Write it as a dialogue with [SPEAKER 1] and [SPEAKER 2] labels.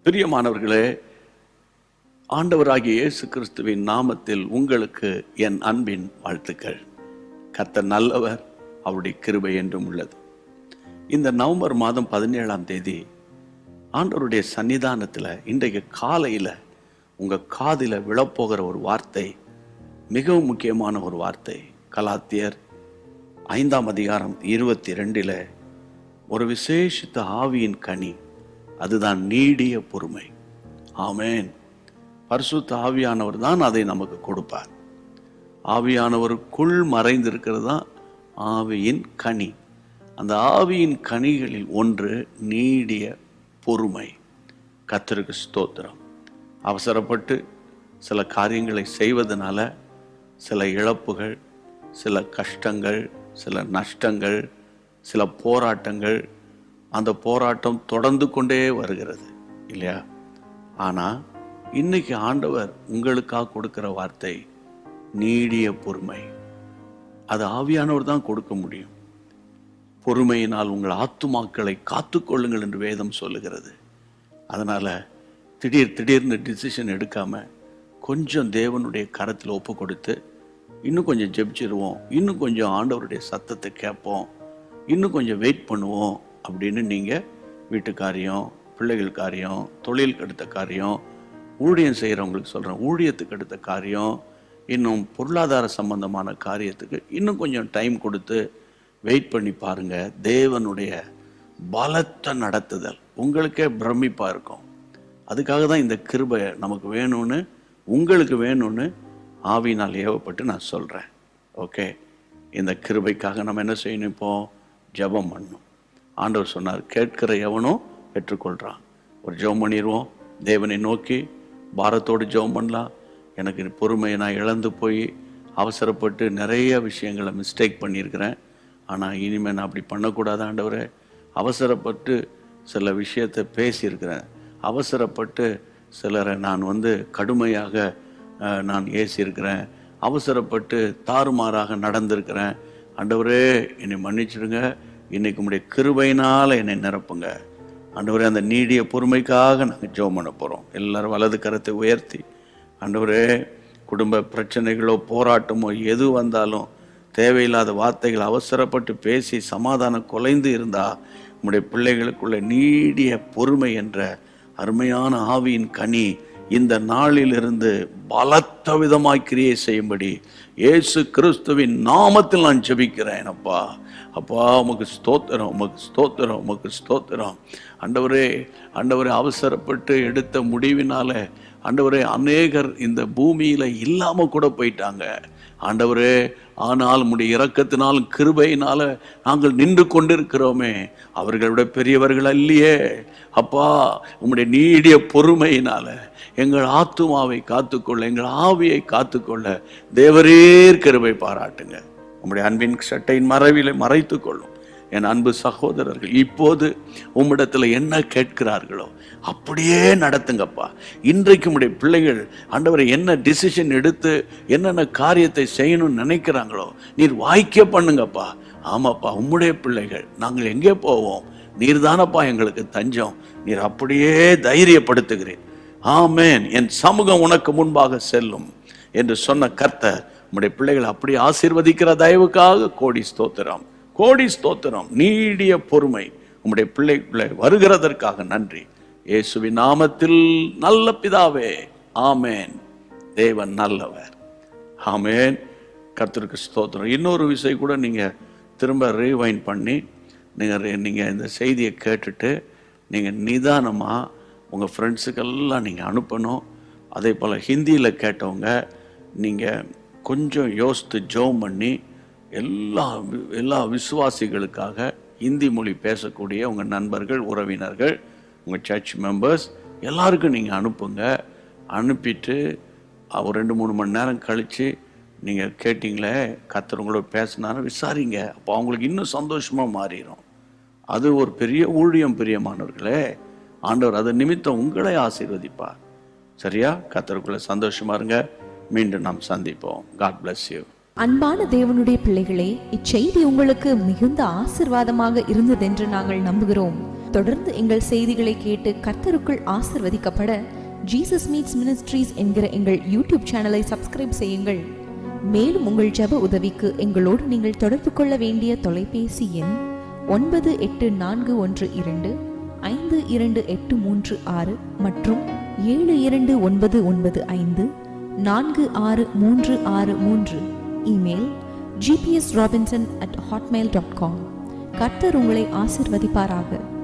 [SPEAKER 1] பிரியமானவர்களே, ஆண்டவராகிய இயேசு கிறிஸ்துவின் நாமத்தில் உங்களுக்கு என் அன்பின் வாழ்த்துக்கள். கர்த்தர் நல்லவர், அவருடைய கிருபை என்றும் உள்ளது. இந்த நவம்பர் மாதம் 17ஆம் தேதி ஆண்டவருடைய சன்னிதானத்தில் இன்றைக்கு காலையில் உங்கள் காதில் விழப்போகிற ஒரு வார்த்தை மிகவும் முக்கியமான ஒரு வார்த்தை. கலாத்தியர் 5ஆம் அதிகாரம் 22 ஒரு விசேஷித்த ஆவியின் கனி, அதுதான் நீடிய பொறுமை. ஆமென். பரிசுத்த ஆவியானவர் தான் அதை நமக்கு கொடுப்பார். ஆவியானவருக்குள் மறைந்திருக்கிறது தான் ஆவியின் கனி. அந்த ஆவியின் கனிகளில் ஒன்று நீடிய பொறுமை. கர்த்தருக்கு ஸ்தோத்திரம். அவசரப்பட்டு சில காரியங்களை செய்வதனால சில இழப்புகள், சில கஷ்டங்கள், சில நஷ்டங்கள், சில போராட்டங்கள், அந்த போராட்டம் தொடர்ந்து கொண்டே வருகிறது இல்லையா? ஆனால் இன்னைக்கு ஆண்டவர் உங்களுக்காக கொடுக்கிற வார்த்தை நீடிய பொறுமை. அது ஆவியானவர் தான் கொடுக்க முடியும். பொறுமையினால் உங்கள் ஆத்துமாக்களை காத்துக்கொள்ளுங்கள் என்று வேதம் சொல்லுகிறது. அதனால் திடீர்னு டிசிஷன் எடுக்காம கொஞ்சம் தேவனுடைய கரத்தில் ஒப்பு கொடுத்து இன்னும் கொஞ்சம் ஜெபிச்சிருவோம், இன்னும் கொஞ்சம் ஆண்டவருடைய சத்தத்தை கேட்போம், இன்னும் கொஞ்சம் வெயிட் பண்ணுவோம் அப்படின்னு நீங்கள் வீட்டு காரியம், பிள்ளைகள் காரியம், தொழிலுக்கு அடுத்த காரியம், ஊழியம் செய்கிறவங்களுக்கு சொல்கிறேன், ஊழியத்துக்கு அடுத்த காரியம், இன்னும் பொருளாதார சம்பந்தமான காரியத்துக்கு இன்னும் கொஞ்சம் டைம் கொடுத்து வெயிட் பண்ணி பாருங்கள். தேவனுடைய பலத்த நடத்துதல் உங்களுக்கே பிரமிப்பாக இருக்கும். அதுக்காக தான் இந்த கிருபை நமக்கு வேணும்னு, உங்களுக்கு வேணும்னு ஆவியினால் ஏவப்பட்டு நான் சொல்கிறேன். ஓகே, இந்த கிருபைக்காக நம்ம என்ன செய்யணும்? இப்போ ஜெபம் பண்ணணும். ஆண்டவர் சொன்னார், கேட்கிற எவனும் பெற்றுக்கொள்கிறான். ஒரு ஜெபம் பண்ணிடுவோம். தேவனை நோக்கி பாரத்தோடு ஜெபம் பண்ணலாம். எனக்கு பொறுமையை நான் இழந்து போய் அவசரப்பட்டு நிறைய விஷயங்களை மிஸ்டேக் பண்ணியிருக்கிறேன். ஆனால் இனிமேல் நான் அப்படி பண்ணக்கூடாது ஆண்டவரே. அவசரப்பட்டு சில விஷயத்தை பேசியிருக்கிறேன். அவசரப்பட்டு சிலரை நான் கடுமையாக நான் ஏசியிருக்கிறேன். அவசரப்பட்டு தாறுமாறாக நடந்திருக்கிறேன். ஆண்டவரே என்னை மன்னிச்சிடுங்க. இன்னைக்கு உம்முடைய கிருபையினால் என்னை நிரப்புங்க ஆண்டவரே. அந்த நீடிய பொறுமைக்காக நாங்கள் ஜெபம் பண்ண போகிறோம். எல்லாரும் வலது கரத்தை உயர்த்தி, ஆண்டவரே, குடும்ப பிரச்சனைகளோ போராட்டமோ எது வந்தாலும் தேவையில்லாத வார்த்தைகள் அவசரப்பட்டு பேசி சமாதானம் குலைந்து இருந்தால் உம்முடைய பிள்ளைகளுக்குள்ள நீடிய பொறுமை என்ற அருமையான ஆவியின் கனி இந்த நாளிலிருந்து பலத்த விதமாய் கிரியை செய்யும்படி இயேசு கிறிஸ்துவின் நாமத்தில் நான் ஜெபிக்கிறேன். அப்பா அப்பா, உமக்கு ஸ்தோத்திரம், உமக்கு ஸ்தோத்திரம், உமக்கு ஸ்தோத்திரம். ஆண்டவரே, அவசரப்பட்டு எடுத்த முடிவினால ஆண்டவரே அநேகர் இந்த பூமியில இல்லாம கூட போயிட்டாங்க ஆண்டவரே. ஆனால் உம்முடைய இரக்கத்தினாலும் கிருபையினால நாங்கள் நின்று கொண்டிருக்கிறோமே. அவர்களுடைய பெரியவர்கள் அல்லையே அப்பா. உம்முடைய நீடிய பொறுமையினால எங்கள் ஆத்துமாவை காத்துக்கொள்ள, எங்கள் ஆவியை காத்துக்கொள்ள தேவரீர் கிருபை பாராட்டுங்க. உம்முடைய அன்பின் சட்டையின் மறைவிலை மறைத்து கொள்ளும். என் அன்பு சகோதரர்கள் இப்போது உம்மிடத்தில் என்ன கேட்கிறார்களோ அப்படியே நடத்துங்கப்பா. இன்றைக்கு உம்முடைய பிள்ளைகள் ஆண்டவரை என்ன டிசிஷன் எடுத்து என்னென்ன காரியத்தை செய்யணும்னு நினைக்கிறாங்களோ நீர் வாய்க்க பண்ணுங்கப்பா. ஆமாப்பா, உம்முடைய பிள்ளைகள் நாங்கள் எங்கே போவோம்? நீர் தானப்பா எங்களுக்கு தஞ்சம். நீர் அப்படியே தைரியப்படுத்துகிறேன். ஆமேன். என் சமூகம் உனக்கு முன்பாக செல்லும் என்று சொன்ன கர்த்தர் உம்முடைய பிள்ளைகளை அப்படி ஆசீர்வதிக்கிற தயவுக்காக கோடி ஸ்தோத்திரம், கோடி ஸ்தோத்திரம். நீடிய பொறுமை உம்முடைய பிள்ளைகளை வருகிறதற்காக நன்றி. இயேசுவின் நாமத்தில் நல்ல பிதாவே, ஆமேன். தேவன் நல்லவர். ஆமேன். கர்த்தருக்கு ஸ்தோத்திரம். இன்னொரு விஷயம் கூட நீங்கள் திரும்ப ரீவைண்ட் பண்ணி நீங்கள் இந்த செய்தியை கேட்டுட்டு நீங்கள் நிதானமாக உங்கள் ஃப்ரெண்ட்ஸுக்கெல்லாம் நீங்கள் அனுப்பணும். அதே போல் ஹிந்தியில் கேட்டவங்க நீங்கள் கொஞ்சம் யோசித்து ஜெபம் பண்ணி எல்லா விசுவாசிகளுக்காக ஹிந்தி மொழி பேசக்கூடிய உங்கள் நண்பர்கள், உறவினர்கள், உங்கள் சர்ச் மெம்பர்ஸ் எல்லாருக்கும் நீங்கள் அனுப்புங்க. அனுப்பிட்டு ஒரு 2-3 மணி நேரம் கழித்து நீங்கள் கேட்டிங்களே கர்த்தர் உங்களோட பேசினாலும் விசாரிங்க. அப்போ அவங்களுக்கு இன்னும் சந்தோஷமாக மாறிடும். அது ஒரு பெரிய ஊழியம். பிரியமானவர்களே, ஆண்டவர் அது நிமித்தம் உங்களை ஆசீர்வதிப்பார். சரியா? கர்த்தருக்குள்ள சந்தோஷமா இருங்க. மீண்டும் நாம் சந்திப்போம். God bless you.
[SPEAKER 2] அன்பான தேவனுடைய பிள்ளைகளே, இச்செய்தி உங்களுக்கு மிகுந்த ஆசீர்வாதமாக இருந்ததென்று நாங்கள் நம்புகிறோம். தொடர்ந்து எங்கள் செய்திகளை கேட்டு கர்த்தருக்குள் ஆசிர்வதிக்கப்பட ஜீசஸ் மீட்ஸ் மினிஸ்ட்ரீஸ் என்கிற எங்கள் யூடியூப் சேனலை சப்ஸ்கிரைப் செய்யுங்கள். மேலும் உங்கள் ஜெப உதவிக்கு எங்களோடு நீங்கள் தொடர்பு கொள்ள வேண்டிய தொலைபேசி எண் 9841252836 மற்றும் 7299546363. Email gpsrobinson@hotmail.com. கர்த்தர் உங்களை ஆசிர்வதிப்பாராக.